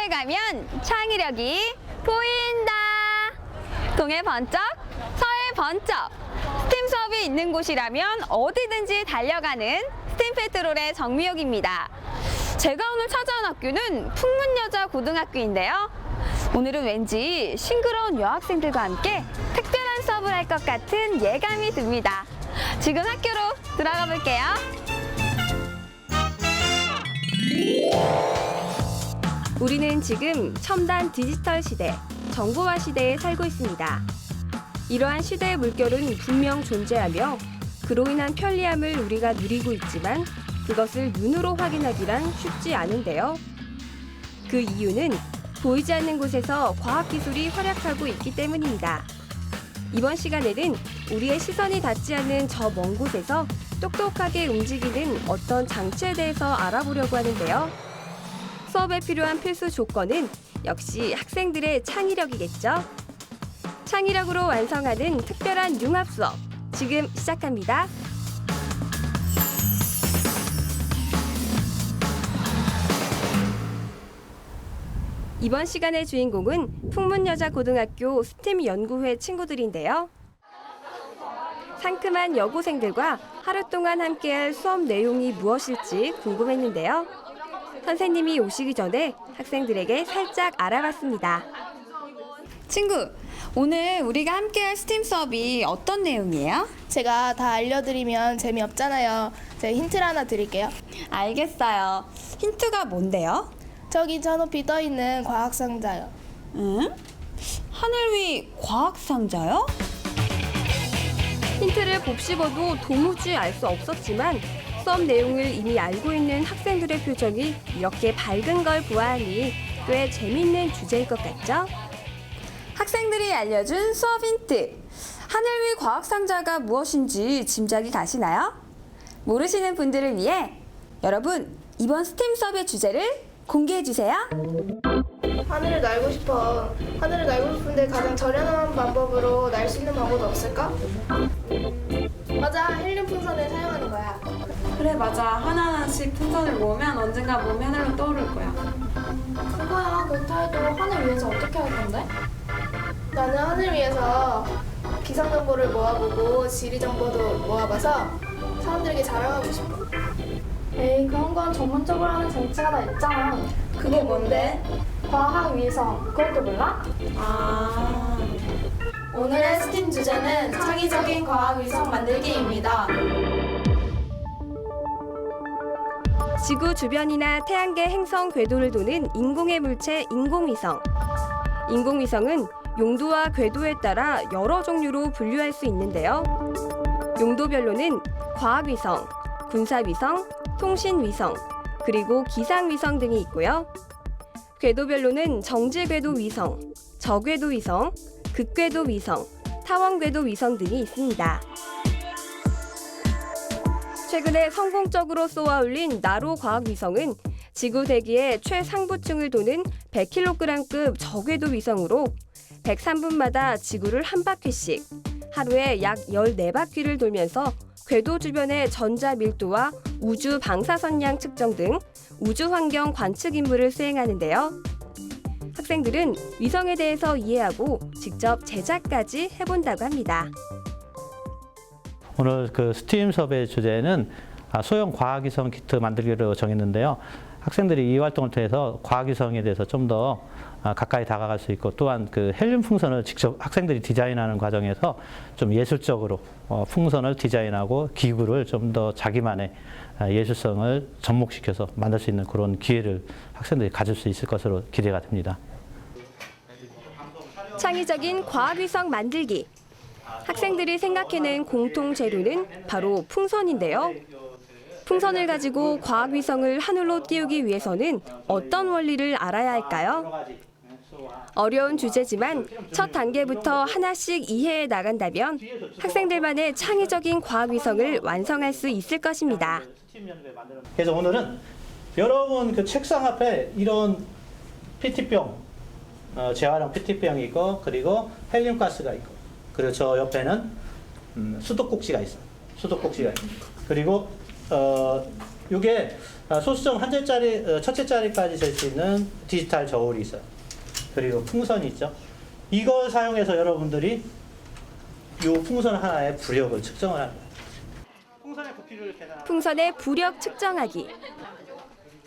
가면 창의력이 보인다. 동해 번쩍, 서해 번쩍. 스팀 수업이 있는 곳이라면 어디든지 달려가는 스팀 페트롤의 정미옥입니다. 제가 오늘 찾아온 학교는 풍문여자고등학교인데요. 오늘은 왠지 싱그러운 여학생들과 함께 특별한 수업을 할 것 같은 예감이 듭니다. 지금 학교로 들어가 볼게요. 우리는 지금 첨단 디지털 시대, 정보화 시대에 살고 있습니다. 이러한 시대의 물결은 분명 존재하며 그로 인한 편리함을 우리가 누리고 있지만 그것을 눈으로 확인하기란 쉽지 않은데요. 그 이유는 보이지 않는 곳에서 과학기술이 활약하고 있기 때문입니다. 이번 시간에는 우리의 시선이 닿지 않는 저 먼 곳에서 똑똑하게 움직이는 어떤 장치에 대해서 알아보려고 하는데요. 수업에 필요한 필수 조건은 역시 학생들의 창의력이겠죠. 창의력으로 완성하는 특별한 융합 수업, 지금 시작합니다. 이번 시간의 주인공은 풍문여자고등학교 스팀 연구회 친구들인데요. 상큼한 여고생들과 하루 동안 함께할 수업 내용이 무엇일지 궁금했는데요. 선생님이 오시기 전에 학생들에게 살짝 알아봤습니다. 친구, 오늘 우리가 함께할 스팀 수업이 어떤 내용이에요? 제가 다 알려드리면 재미없잖아요. 제가 힌트를 하나 드릴게요. 알겠어요. 힌트가 뭔데요? 저기 저 높이 떠있는 과학상자요. 응? 하늘 위 과학상자요? 힌트를 곱씹어도 도무지 알 수 없었지만 수업 내용을 이미 알고 있는 학생들의 표정이 이렇게 밝은 걸 보아하니 꽤 재밌는 주제일 것 같죠? 학생들이 알려준 수업 힌트. 하늘 위 과학상자가 무엇인지 짐작이 가시나요? 모르시는 분들을 위해 여러분, 이번 스팀 수업의 주제를 공개해주세요. 하늘을 날고 싶어. 하늘을 날고 싶은데 가장 저렴한 방법으로 날 수 있는 방법은 없을까? 맞아, 헬륨 풍선을 사용하는 거야. 그래 맞아. 하나하나씩 풍선을 모으면 언젠가 몸이 하늘로 떠오를 거야. 그거야, 그렇다 해도 하늘 위에서 어떻게 할 건데? 나는 하늘 위에서 기상 정보를 모아보고 지리 정보도 모아봐서 사람들에게 자랑하고 싶어. 에이, 그런 건 전문적으로 하는 장치가 다 있잖아. 그게 뭔데? 과학 위성, 그것도 몰라? 아, 오늘의 스팀 주제는 창의적인 과학 위성 만들기입니다. 지구 주변이나 태양계 행성 궤도를 도는 인공의 물체 인공위성. 인공위성은 용도와 궤도에 따라 여러 종류로 분류할 수 있는데요. 용도별로는 과학위성, 군사위성, 통신위성, 그리고 기상위성 등이 있고요. 궤도별로는 정지궤도 위성, 저궤도 위성, 극궤도 위성, 타원궤도 위성 등이 있습니다. 최근에 성공적으로 쏘아 올린 나로 과학위성은 지구 대기의 최상부층을 도는 100kg급 저궤도 위성으로 103분마다 지구를 한 바퀴씩 하루에 약 14바퀴를 돌면서 궤도 주변의 전자 밀도와 우주 방사선량 측정 등 우주 환경 관측 임무를 수행하는데요. 학생들은 위성에 대해서 이해하고 직접 제작까지 해본다고 합니다. 오늘 그 스팀 수업의 주제는 소형 과학위성 키트 만들기로 정했는데요. 학생들이 이 활동을 통해서 과학위성에 대해서 좀 더 가까이 다가갈 수 있고 또한 그 헬륨 풍선을 직접 학생들이 디자인하는 과정에서 좀 예술적으로 풍선을 디자인하고 기구를 좀 더 자기만의 예술성을 접목시켜서 만들 수 있는 그런 기회를 학생들이 가질 수 있을 것으로 기대가 됩니다. 창의적인 과학위성 만들기. 학생들이 생각해낸 공통 재료는 바로 풍선인데요. 풍선을 가지고 과학위성을 하늘로 띄우기 위해서는 어떤 원리를 알아야 할까요? 어려운 주제지만 첫 단계부터 하나씩 이해해 나간다면 학생들만의 창의적인 과학위성을 완성할 수 있을 것입니다. 그래서 오늘은 여러분 그 책상 앞에 이런 PT병, 재활용 PT병이 있고 그리고 헬륨가스가 있고 그리고 저 옆에는 수도꼭지가 있어요. 수도꼭지가 있고 그리고 이게 소수점 한 자리, 첫째 자리까지 잴 수 있는 디지털 저울이 있어요. 그리고 풍선이 있죠. 이걸 사용해서 여러분들이 이 풍선 하나의 부력을 측정을 하는 거예요. 풍선의 부피를 계산하는 풍선의 부력 측정하기.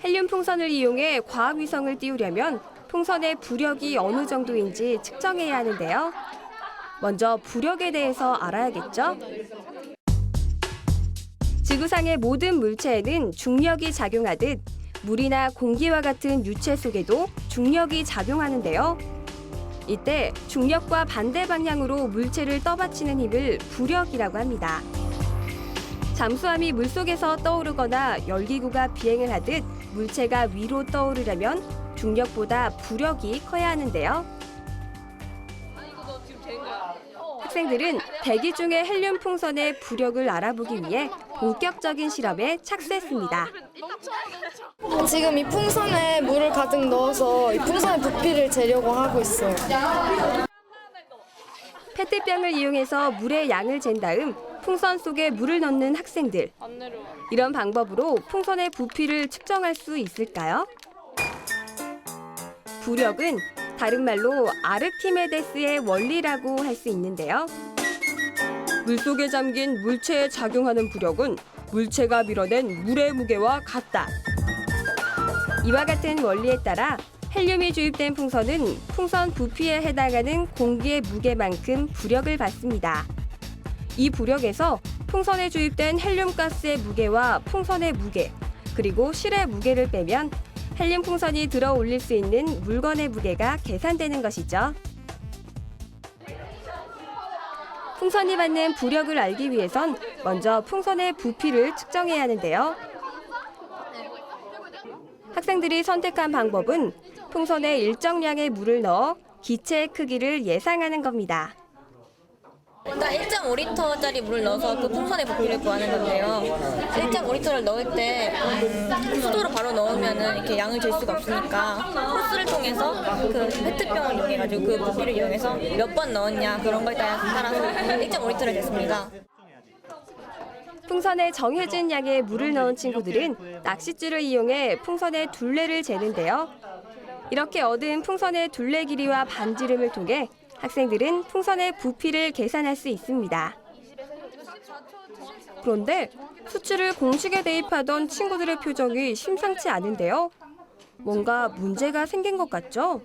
헬륨 풍선을 이용해 과학 위성을 띄우려면 풍선의 부력이 어느 정도인지 측정해야 하는데요. 먼저 부력에 대해서 알아야겠죠? 지구상의 모든 물체에는 중력이 작용하듯 물이나 공기와 같은 유체 속에도 중력이 작용하는데요. 이때 중력과 반대 방향으로 물체를 떠받치는 힘을 부력이라고 합니다. 잠수함이 물속에서 떠오르거나 열기구가 비행을 하듯 물체가 위로 떠오르려면 중력보다 부력이 커야 하는데요. 학생들은 대기 중의 헬륨 풍선의 부력을 알아보기 위해 본격적인 실험에 착수했습니다. 지금 이 풍선에 물을 가득 넣어서 이 풍선의 부피를 재려고 하고 있어요. 페트병을 이용해서 물의 양을 잰 다음 풍선 속에 물을 넣는 학생들. 이런 방법으로 풍선의 부피를 측정할 수 있을까요? 부력은 다른 말로 아르키메데스의 원리라고 할 수 있는데요. 물속에 잠긴 물체에 작용하는 부력은 물체가 밀어낸 물의 무게와 같다. 이와 같은 원리에 따라 헬륨이 주입된 풍선은 풍선 부피에 해당하는 공기의 무게만큼 부력을 받습니다. 이 부력에서 풍선에 주입된 헬륨가스의 무게와 풍선의 무게, 그리고 실의 무게를 빼면 헬륨 풍선이 들어 올릴 수 있는 물건의 무게가 계산되는 것이죠. 풍선이 받는 부력을 알기 위해선 먼저 풍선의 부피를 측정해야 하는데요. 학생들이 선택한 방법은 풍선에 일정량의 물을 넣어 기체의 크기를 예상하는 겁니다. 일단 1.5리터짜리 물을 넣어서 그 풍선의 부피를 구하는 건데요. 1.5리터를 넣을 때 수도로 바로 넣으면 이렇게 양을 잴 수가 없으니까 호스를 통해서 그 페트병을 이용해가지고 그 부피를 이용해서 몇 번 넣었냐 그런 거에 따라서 1.5리터를 쟀습니다. 풍선에 정해진 양의 물을 넣은 친구들은 낚싯줄을 이용해 풍선의 둘레를 재는데요. 이렇게 얻은 풍선의 둘레 길이와 반지름을 통해 학생들은 풍선의 부피를 계산할 수 있습니다. 그런데 수치를 공식에 대입하던 친구들의 표정이 심상치 않은데요. 뭔가 문제가 생긴 것 같죠?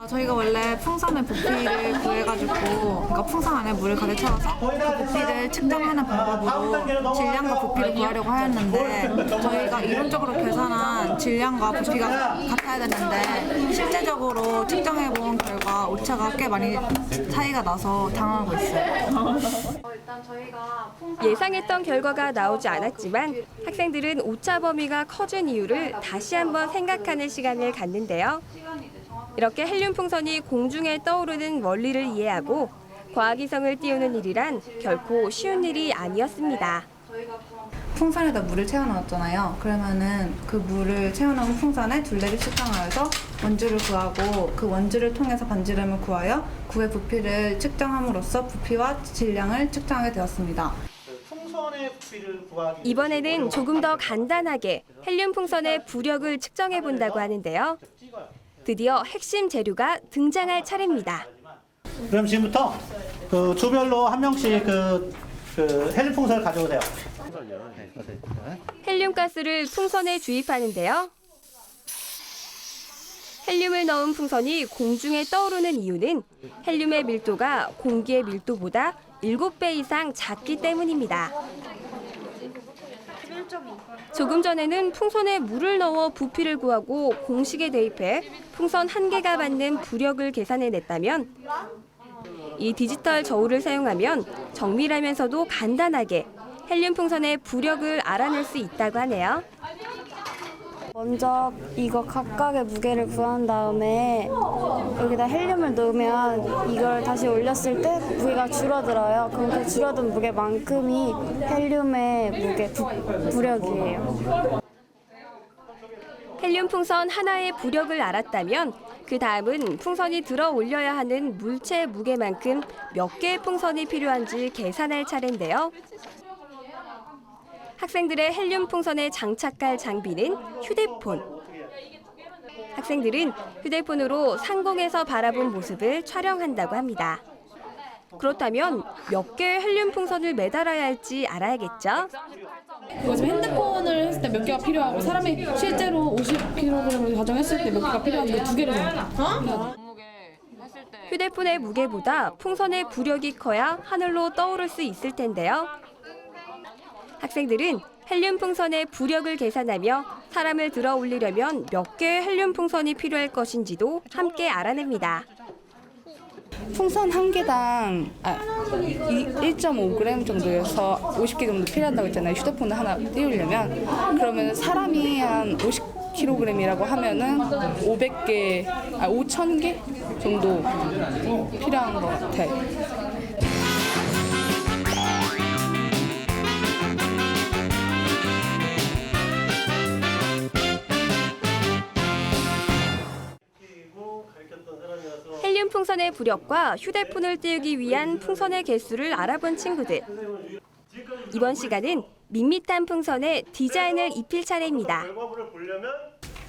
저희가 원래 풍선의 부피를 구해가지고 그러니까 풍선 안에 물을 가득 채워서 그 부피를 측정하는 방법으로 질량과 부피를 구하려고 하였는데 저희가 이론적으로 계산한 질량과 부피가 같아야 되는데 실제적으로 측정해본 결과 오차가 꽤 많이 차이가 나서 당하고 있어요. 예상했던 결과가 나오지 않았지만 학생들은 오차 범위가 커진 이유를 다시 한번 생각하는 시간을 갖는데요. 이렇게 헬륨 풍선이 공중에 떠오르는 원리를 이해하고 과학위성을 띄우는 일이란 결코 쉬운 일이 아니었습니다. 풍선에다 물을 채워 넣었잖아요. 그러면은 그 물을 채워 넣은 풍선에 둘레를 측정하여서 원주를 구하고 그 원주를 통해서 반지름을 구하여 구의 부피를 측정함으로써 부피와 질량을 측정하게 되었습니다. 이번에는 조금 더 간단하게 헬륨 풍선의 부력을 측정해 본다고 하는데요. 드디어 핵심 재료가 등장할 차례입니다. 그럼 지금부터 그 조별로 한 명씩 그 헬륨 풍선을 가져오세요. 헬륨 가스를 풍선에 주입하는데요. 헬륨을 넣은 풍선이 공중에 떠오르는 이유는 헬륨의 밀도가 공기의 밀도보다 7배 이상 작기 때문입니다. 조금 전에는 풍선에 물을 넣어 부피를 구하고 공식에 대입해 풍선 한 개가 받는 부력을 계산해냈다면 이 디지털 저울을 사용하면 정밀하면서도 간단하게 헬륨 풍선의 부력을 알아낼 수 있다고 하네요. 먼저 이거 각각의 무게를 구한 다음에 여기다 헬륨을 넣으면 이걸 다시 올렸을 때 무게가 줄어들어요. 그럼 그 줄어든 무게만큼이 헬륨의 부력이에요. 헬륨 풍선 하나의 부력을 알았다면 그 다음은 풍선이 들어 올려야 하는 물체 무게만큼 몇 개의 풍선이 필요한지 계산할 차례인데요. 학생들의 헬륨 풍선에 장착할 장비는 휴대폰. 학생들은 휴대폰으로 상공에서 바라본 모습을 촬영한다고 합니다. 그렇다면 몇 개의 헬륨 풍선을 매달아야 할지 알아야겠죠? 이거 지금 핸드폰을 했을 때 몇 개가 필요하고 사람이 실제로 50kg을 가정했을 때 몇 개가 필요한데 2개를 줘. 휴대폰의 무게보다 풍선의 부력이 커야 하늘로 떠오를 수 있을 텐데요. 학생들은 헬륨 풍선의 부력을 계산하며 사람을 들어 올리려면 몇 개의 헬륨 풍선이 필요할 것인지도 함께 알아냅니다. 풍선 한 개당 1.5g 정도여서 50개 정도 필요하다고 했잖아요. 휴대폰을 하나 띄우려면. 그러면 사람이 한 50kg이라고 하면은 5,000개 정도 필요한 것 같아요. 헬륨 풍선의 부력과 휴대폰을 띄우기 위한 풍선의 개수를 알아본 친구들. 이번 시간은 밋밋한 풍선에 디자인을 입힐 차례입니다.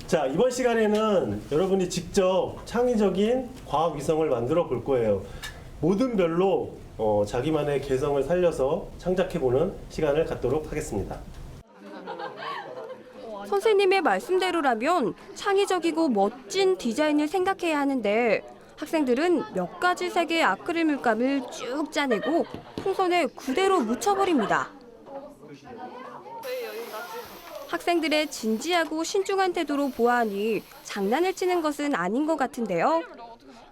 자, 이번 시간에는 여러분이 직접 창의적인 과학 위성을 만들어 볼 거예요. 모든 별로 자기만의 개성을 살려서 창작해보는 시간을 갖도록 하겠습니다. 선생님의 말씀대로라면 창의적이고 멋진 디자인을 생각해야 하는데 학생들은 몇 가지 색의 아크릴 물감을 쭉 짜내고 풍선에 그대로 묻혀버립니다. 학생들의 진지하고 신중한 태도로 보아하니 장난을 치는 것은 아닌 것 같은데요.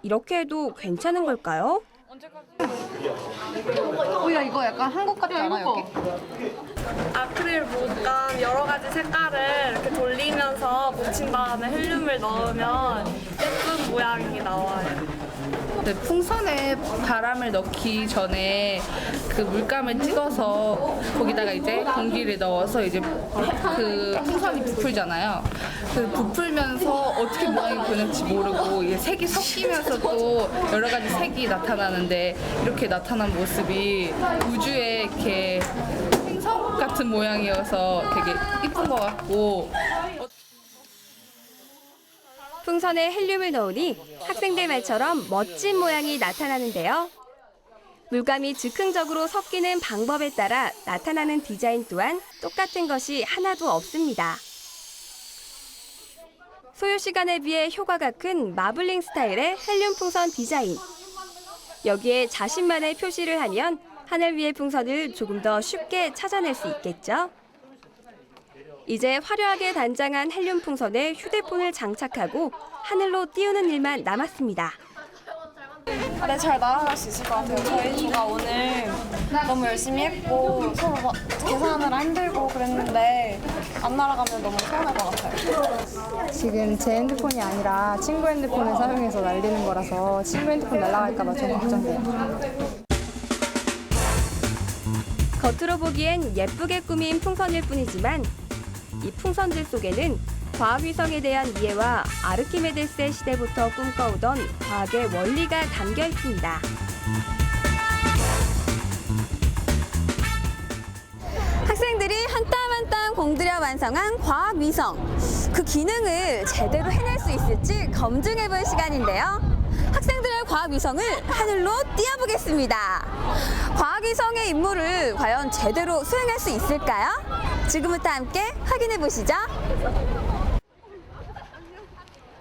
이렇게 해도 괜찮은 걸까요? 야, 이거 약간 한국 같지 않아, 여기? 아크릴 물감 여러 가지 색깔을 이렇게 돌리면서 묻힌 다음에 헬륨을 넣으면 예쁜 모양이 나와요. 네, 풍선에 바람을 넣기 전에 그 물감을 찍어서 거기다가 이제 공기를 넣어서 이제 그 풍선이 부풀잖아요. 그 부풀면서 어떻게 모양이 변할지 모르고 이게 색이 섞이면서 또 여러 가지 색이 나타나는데 이렇게 나타난 모습이 우주에 이렇게 행성 같은 모양이어서 되게 이쁜 것 같고. 풍선에 헬륨을 넣으니 학생들 말처럼 멋진 모양이 나타나는데요. 물감이 즉흥적으로 섞이는 방법에 따라 나타나는 디자인 또한 똑같은 것이 하나도 없습니다. 소요 시간에 비해 효과가 큰 마블링 스타일의 헬륨 풍선 디자인. 여기에 자신만의 표시를 하면 하늘 위의 풍선을 조금 더 쉽게 찾아낼 수 있겠죠? 이제 화려하게 단장한 헬륨 풍선에 휴대폰을 장착하고 하늘로 띄우는 일만 남았습니다. 네, 잘 날아갈 수 있을 것 같아요. 저희 조가 오늘 너무 열심히 했고 서로 계산하느라 힘들고 그랬는데 안 날아가면 너무 서운할 것 같아요. 지금 제 핸드폰이 아니라 친구 핸드폰을 사용해서 날리는 거라서 친구 핸드폰 날아갈까 봐 좀 걱정돼요. 겉으로 보기엔 예쁘게 꾸민 풍선일 뿐이지만 이 풍선들 속에는 과학위성에 대한 이해와 아르키메데스의 시대부터 꿈꿔오던 과학의 원리가 담겨 있습니다. 학생들이 한 땀 한 땀 공들여 완성한 과학위성. 그 기능을 제대로 해낼 수 있을지 검증해볼 시간인데요. 학생들의 과학위성을 하늘로 띄워보겠습니다. 과학위성의 임무를 과연 제대로 수행할 수 있을까요? 지금부터 함께 확인해보시죠.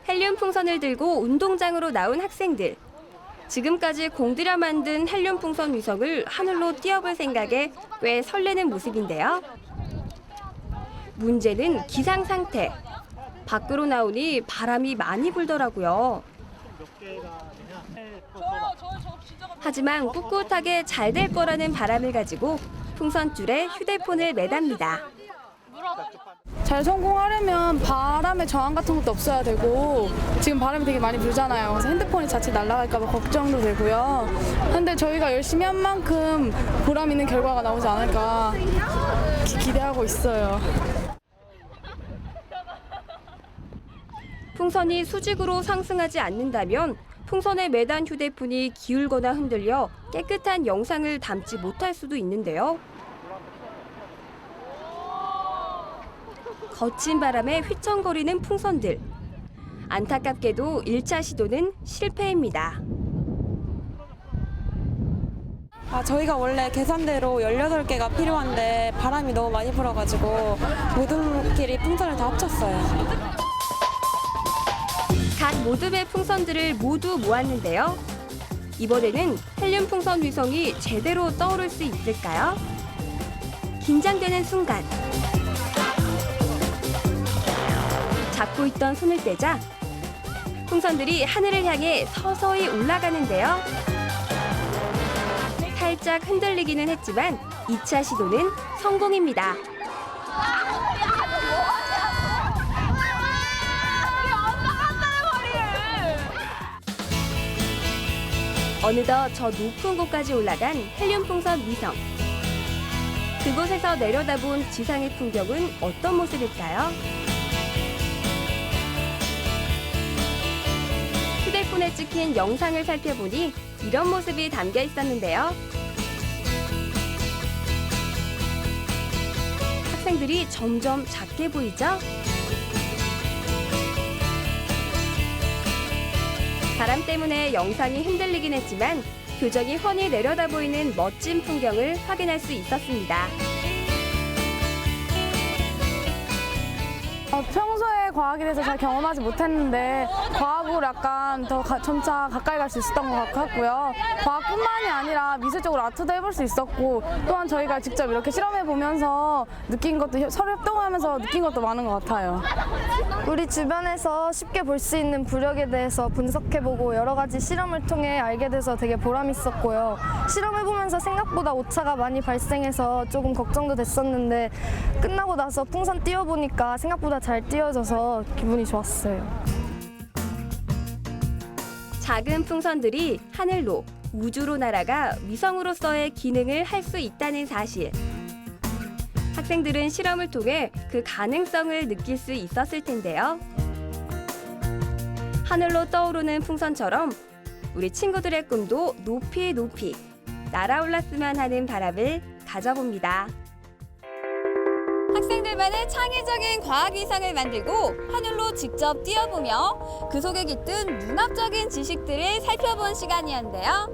헬륨 풍선을 들고 운동장으로 나온 학생들. 지금까지 공들여 만든 헬륨 풍선 위성을 하늘로 띄워볼 생각에 꽤 설레는 모습인데요. 문제는 기상 상태. 밖으로 나오니 바람이 많이 불더라고요. 하지만 꿋꿋하게 잘 될 거라는 바람을 가지고 풍선줄에 휴대폰을 매답니다. 잘 성공하려면 바람의 저항 같은 것도 없어야 되고 지금 바람이 되게 많이 불잖아요. 그래서 핸드폰이 자칫 날아갈까 봐 걱정도 되고요. 근데 저희가 열심히 한 만큼 보람 있는 결과가 나오지 않을까 기대하고 있어요. 풍선이 수직으로 상승하지 않는다면 풍선에 매단 휴대폰이 기울거나 흔들려 깨끗한 영상을 담지 못할 수도 있는데요. 거친 바람에 휘청거리는 풍선들. 안타깝게도 1차 시도는 실패입니다. 저희가 원래 계산대로 18개가 필요한데 바람이 너무 많이 불어가지고 모든 끼리 풍선을 다 합쳤어요. 각 모듬의 풍선들을 모두 모았는데요. 이번에는 헬륨 풍선 위성이 제대로 떠오를 수 있을까요? 긴장되는 순간. 잡고 있던 손을 떼자 풍선들이 하늘을 향해 서서히 올라가는데요. 살짝 흔들리기는 했지만 2차 시도는 성공입니다. 어느덧 저 높은 곳까지 올라간 헬륨 풍선 위성. 그곳에서 내려다본 지상의 풍경은 어떤 모습일까요? 휴대폰에 찍힌 영상을 살펴보니 이런 모습이 담겨 있었는데요. 학생들이 점점 작게 보이죠? 바람 때문에 영상이 흔들리긴 했지만 교정이 훤히 내려다 보이는 멋진 풍경을 확인할 수 있었습니다. 평소에 과학에 대해서 잘 경험하지 못했는데 과학으로 약간 더 점차 가까이 갈 수 있었던 것 같고요. 과학뿐만이 아니라 미술적으로 아트도 해볼 수 있었고 또한 저희가 직접 이렇게 실험해 보면서 느낀 것도 서로 협동하면서 느낀 것도 많은 것 같아요. 우리 주변에서 쉽게 볼 수 있는 부력에 대해서 분석해보고 여러 가지 실험을 통해 알게 돼서 되게 보람 있었고요. 실험해보면서 생각보다 오차가 많이 발생해서 조금 걱정도 됐었는데 끝나고 나서 풍선 띄워보니까 생각보다 잘 띄워져서 기분이 좋았어요. 작은 풍선들이 하늘로, 우주로 날아가 위성으로서의 기능을 할 수 있다는 사실. 학생들은 실험을 통해 그 가능성을 느낄 수 있었을 텐데요. 하늘로 떠오르는 풍선처럼 우리 친구들의 꿈도 높이 높이 날아올랐으면 하는 바람을 가져봅니다. 학생들만의 창의적인 과학 위성을 만들고 하늘로 직접 띄워보며 그 속에 깃든 융합적인 지식들을 살펴본 시간이었는데요.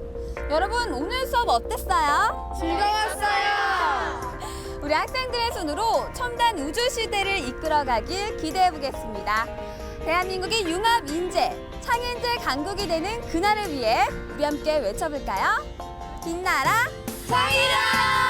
여러분, 오늘 수업 어땠어요? 즐거웠어요. 우리 학생들의 손으로 첨단 우주 시대를 이끌어가길 기대해보겠습니다. 대한민국의 융합 인재, 창의인재 강국이 되는 그날을 위해 우리 함께 외쳐볼까요? 빛나라 창의라!